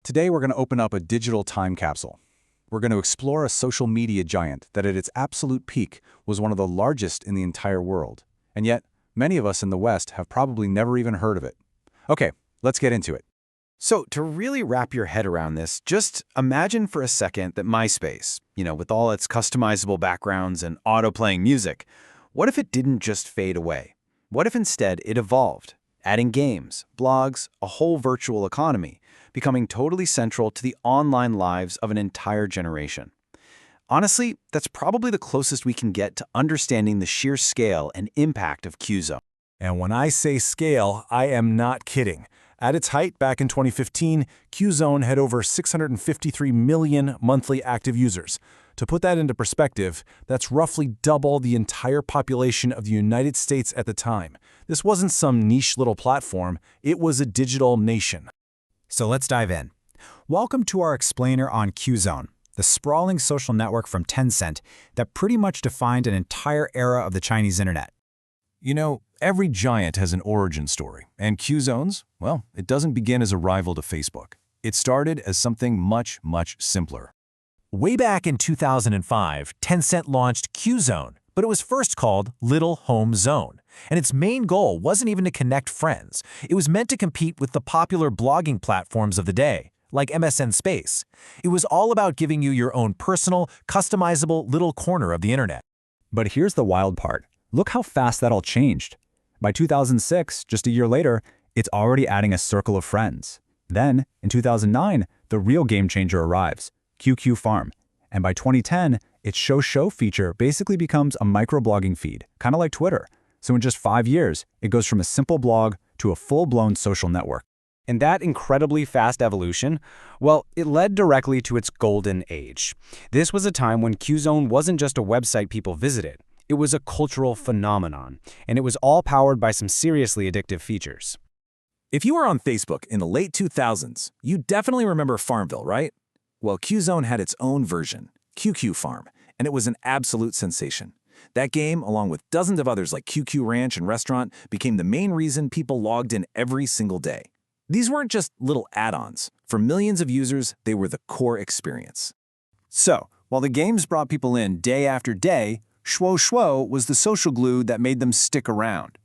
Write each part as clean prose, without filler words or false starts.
Today we're going to open up a digital time capsule. We're going to explore a social media giant that at its absolute peak was one of the largest in the entire world. And yet, many of us in the West have probably never even heard of it. Okay, let's get into it. So to really wrap your head around this, just imagine for a second that MySpace, with all its customizable backgrounds and auto-playing music, what if it didn't just fade away? What if instead it evolved, adding games, blogs, a whole virtual economy, becoming totally central to the online lives of an entire generation? Honestly, that's probably the closest we can get to understanding the sheer scale and impact of Qzone. And when I say scale, I am not kidding. At its height back in 2015, Qzone had over 653 million monthly active users. To put that into perspective, that's roughly double the entire population of the United States at the time. This wasn't some niche little platform, it was a digital nation. So let's dive in. Welcome to our explainer on Qzone, the sprawling social network from Tencent that pretty much defined an entire era of the Chinese internet. You know, every giant has an origin story, and Qzone's, well, it doesn't begin as a rival to Facebook. It started as something much, much simpler. Way back in 2005, Tencent launched Qzone, but it was first called Little Home Zone. And its main goal wasn't even to connect friends. It was meant to compete with the popular blogging platforms of the day, like MSN Space. It was all about giving you your own personal, customizable little corner of the internet. But here's the wild part. Look how fast that all changed. By 2006, just a year later, it's already adding a circle of friends. Then, in 2009, the real game changer arrives, QQ Farm. And by 2010, its show feature basically becomes a microblogging feed, kind of like Twitter. So in just 5 years, it goes from a simple blog to a full-blown social network. And that incredibly fast evolution, well, it led directly to its golden age. This was a time when Qzone wasn't just a website people visited. It was a cultural phenomenon, and it was all powered by some seriously addictive features. If you were on Facebook in the late 2000s, you definitely remember Farmville, right? Well, Qzone had its own version, QQ Farm, and it was an absolute sensation. That game, along with dozens of others like QQ Ranch and Restaurant, became the main reason people logged in every single day. These weren't just little add-ons. For millions of users, they were the core experience. So, while the games brought people in day after day, Qzone was the social glue that made them stick around.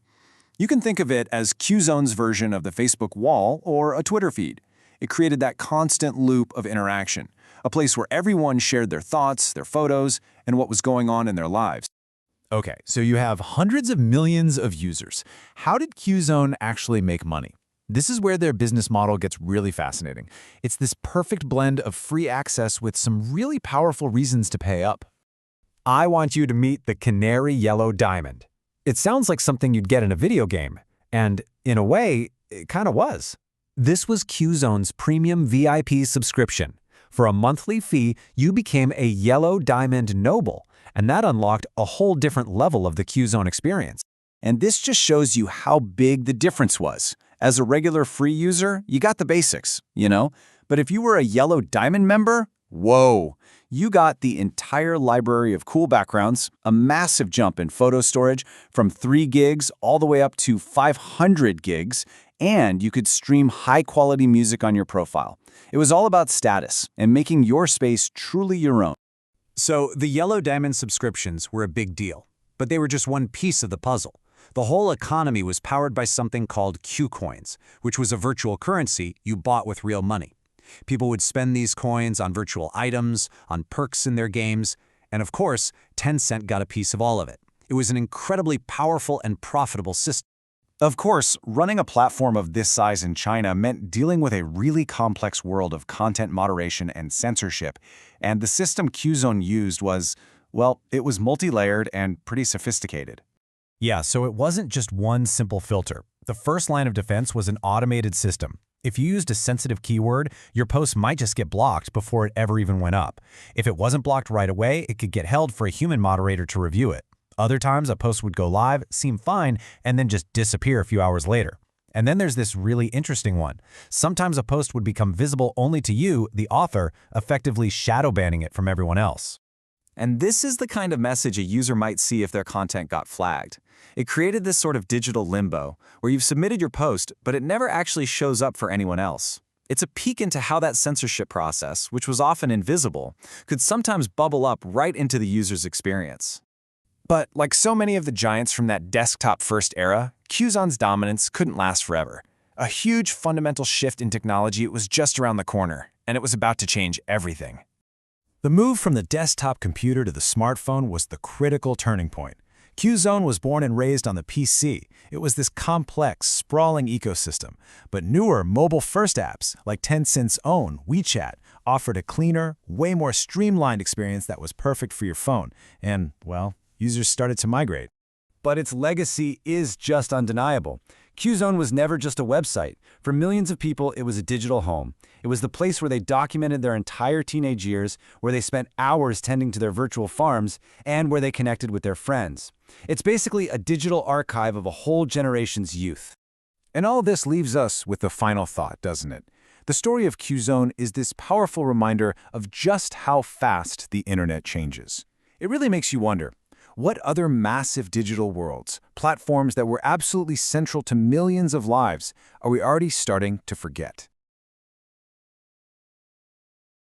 You can think of it as Qzone's version of the Facebook wall or a Twitter feed. It created that constant loop of interaction, a place where everyone shared their thoughts, their photos, and what was going on in their lives. Okay, so you have hundreds of millions of users. How did Qzone actually make money? This is where their business model gets really fascinating. It's this perfect blend of free access with some really powerful reasons to pay up. I want you to meet the Canary Yellow Diamond. It sounds like something you'd get in a video game, and in a way, it kind of was. This was Qzone's premium VIP subscription. For a monthly fee, you became a Yellow Diamond Noble, and that unlocked a whole different level of the Qzone experience. And this just shows you how big the difference was. As a regular free user, you got the basics, But if you were a Yellow Diamond member, whoa! You got the entire library of cool backgrounds, a massive jump in photo storage from 3 gigs all the way up to 500 gigs, and you could stream high-quality music on your profile. It was all about status and making your space truly your own. So the Yellow Diamond subscriptions were a big deal, but they were just one piece of the puzzle. The whole economy was powered by something called Qcoins, which was a virtual currency you bought with real money. People would spend these coins on virtual items, on perks in their games, and of course, Tencent got a piece of all of it. It was an incredibly powerful and profitable system. Of course, running a platform of this size in China meant dealing with a really complex world of content moderation and censorship, and the system Qzone used was, well, it was multi-layered and pretty sophisticated. Yeah, so it wasn't just one simple filter. The first line of defense was an automated system. If you used a sensitive keyword, your post might just get blocked before it ever even went up. If it wasn't blocked right away, it could get held for a human moderator to review it. Other times, a post would go live, seem fine, and then just disappear a few hours later. And then there's this really interesting one. Sometimes a post would become visible only to you, the author, effectively shadow banning it from everyone else. And this is the kind of message a user might see if their content got flagged. It created this sort of digital limbo, where you've submitted your post, but it never actually shows up for anyone else. It's a peek into how that censorship process, which was often invisible, could sometimes bubble up right into the user's experience. But like so many of the giants from that desktop-first era, Qzone's dominance couldn't last forever. A huge fundamental shift in technology was just around the corner, and it was about to change everything. The move from the desktop computer to the smartphone was the critical turning point. Qzone was born and raised on the PC. It was this complex, sprawling ecosystem. But newer mobile-first apps, like Tencent's own WeChat, offered a cleaner, way more streamlined experience that was perfect for your phone. And, well, users started to migrate. But its legacy is just undeniable. Qzone was never just a website. For millions of people, it was a digital home. It was the place where they documented their entire teenage years, where they spent hours tending to their virtual farms, and where they connected with their friends. It's basically a digital archive of a whole generation's youth. And all this leaves us with the final thought, doesn't it? The story of Qzone is this powerful reminder of just how fast the internet changes. It really makes you wonder, what other massive digital worlds, platforms that were absolutely central to millions of lives, are we already starting to forget?